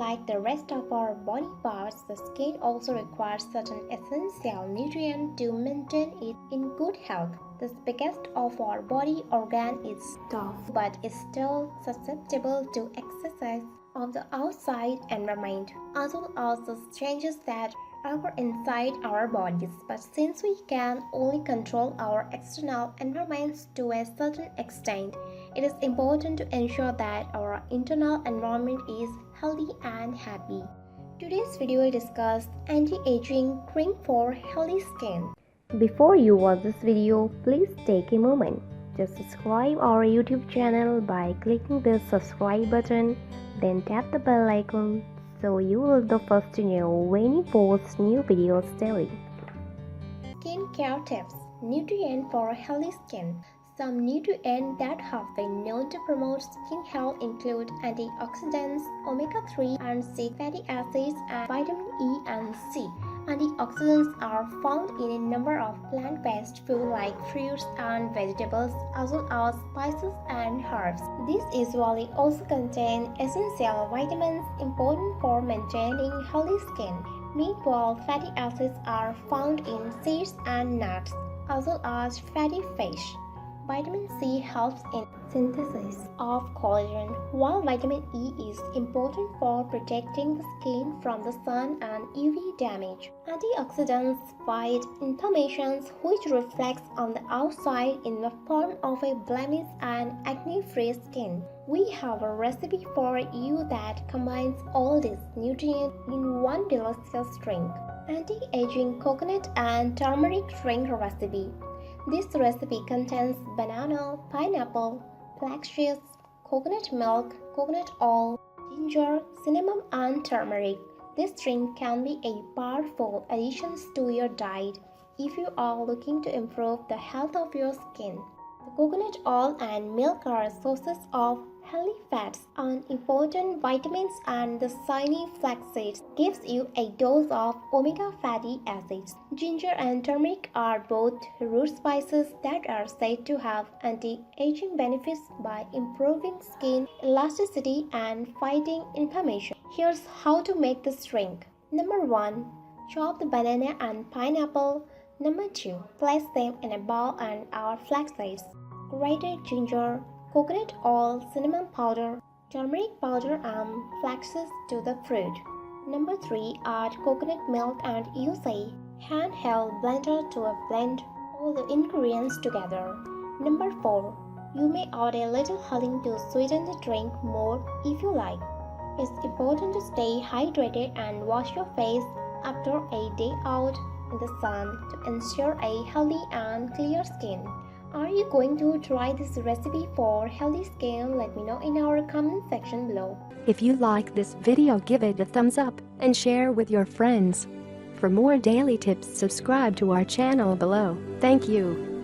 like the rest of our body parts, the skin also requires certain essential nutrients to maintain it in good health. The biggest of our body organ is tough but is still susceptible to excesses of the outside environment, as well as the changes that occur inside our bodies. But since we can only control our external environments to a certain extent, it is important to ensure that our internal environment is healthy and happy. Today's video will discuss anti-aging cream for healthy skin. Before you watch this video, please take a moment to subscribe our YouTube channel by clicking the subscribe button, then tap the bell icon so you will be the first to know when we post new videos daily. Skincare tips: nutrient for healthy skin. Some nutrients that have been known to promote skin health include antioxidants, omega-3 and 6 fatty acids, and vitamin E and C. Antioxidants are found in a number of plant-based foods like fruits and vegetables, as well as spices and herbs. These usually also contain essential vitamins important for maintaining healthy skin. Meanwhile, fatty acids are found in seeds and nuts, as well as fatty fish. Vitamin C helps in synthesis of collagen, while vitamin E is important for protecting the skin from the sun and UV damage. Antioxidants fight inflammation, which reflects on the outside in the form of a blemish and acne-free skin. We have a recipe for you that combines all these nutrients in one delicious drink. Anti-aging coconut and turmeric drink recipe. This recipe contains banana, pineapple, flaxseeds, coconut milk, coconut oil, ginger, cinnamon and turmeric. This drink can be a powerful addition to your diet if you are looking to improve the health of your skin. The coconut oil and milk are sources of healthy fats and important vitamins, and the shiny flaxseed gives you a dose of omega fatty acids. Ginger and turmeric are both root spices that are said to have anti-aging benefits by improving skin elasticity and fighting inflammation. Here's how to make this drink. Number 1. Chop the banana and pineapple. Number 2. Place them in a bowl and add flaxseeds, grated ginger, coconut oil, cinnamon powder, turmeric powder and flaxseeds to the fruit. Number 3. Add coconut milk and use a handheld blender to blend all the ingredients together. Number 4. You may add a little honey to sweeten the drink more if you like. It's important to stay hydrated and wash your face after a day out in the sun to ensure a healthy and clear skin. Are you going to try this recipe for healthy skin? Let me know in our comment section below. If you like this video, give it a thumbs up and share with your friends. For more daily tips, subscribe to our channel below. Thank you.